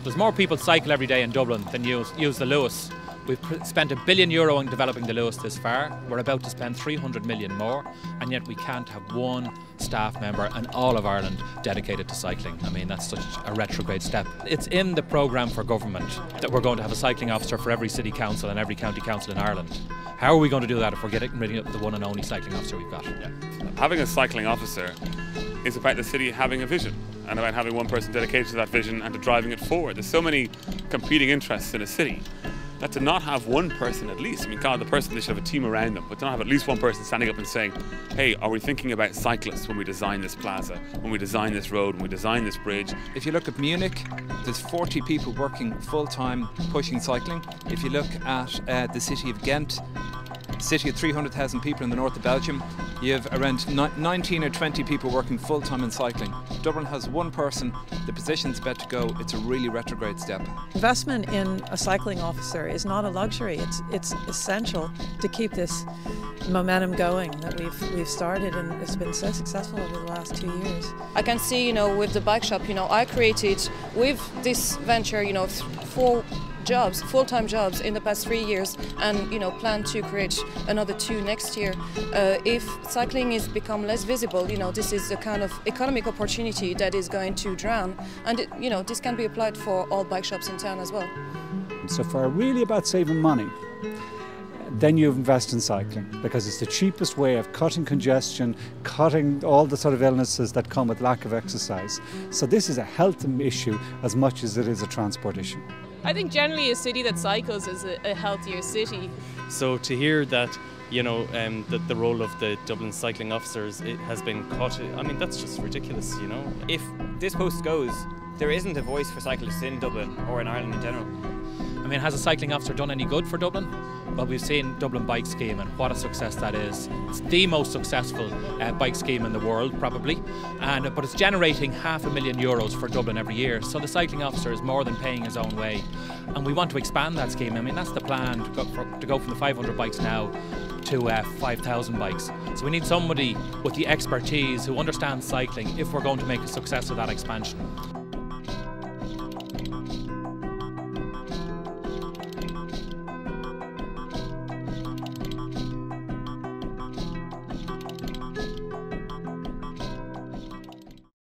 There's more people cycle every day in Dublin than use the Lewis. We've spent €1 billion on developing the Lewis this far. We're about to spend 300 million more, and yet we can't have one staff member in all of Ireland dedicated to cycling. I mean, that's such a retrograde step. It's in the programme for government that we're going to have a cycling officer for every city council and every county council in Ireland. How are we going to do that if we're getting rid of the one and only cycling officer we've got? Yeah. Having a cycling officer is about the city having a vision and about having one person dedicated to that vision and to driving it forward. There's so many competing interests in a city that to not have one person at least, I mean, God, the person, they should have a team around them, but to not have at least one person standing up and saying, hey, are we thinking about cyclists when we design this plaza, when we design this road, when we design this bridge? If you look at Munich, there's 40 people working full-time pushing cycling. If you look at the city of Ghent, a city of 300,000 people in the north of Belgium, you have around 19 or 20 people working full-time in cycling. Dublin has one person, the position's about to go, it's a really retrograde step. Investment in a cycling officer is not a luxury, it's essential to keep this momentum going that we've started, and it's been so successful over the last 2 years. I can see, with the bike shop, I created with this venture, 4 jobs, full-time jobs in the past 3 years, and plan to create another 2 next year. If cycling is become less visible, this is the kind of economic opportunity that is going to drown, and this can be applied for all bike shops in town as well. So for really about saving money, then you invest in cycling, because it's the cheapest way of cutting congestion, cutting all the sort of illnesses that come with lack of exercise. So this is a health issue as much as it is a transport issue. I think generally a city that cycles is a healthier city. So to hear that, that the role of the Dublin cycling officers has been cut, I mean, that's just ridiculous, If this post goes, there isn't a voice for cyclists in Dublin or in Ireland in general. I mean, has a cycling officer done any good for Dublin? Well, we've seen Dublin Bike Scheme and what a success that is. It's the most successful bike scheme in the world, probably, but it's generating €500,000 for Dublin every year. So the cycling officer is more than paying his own way, and we want to expand that scheme. I mean, that's the plan, to go from the 500 bikes now to 5,000 bikes. So we need somebody with the expertise who understands cycling if we're going to make a success of that expansion.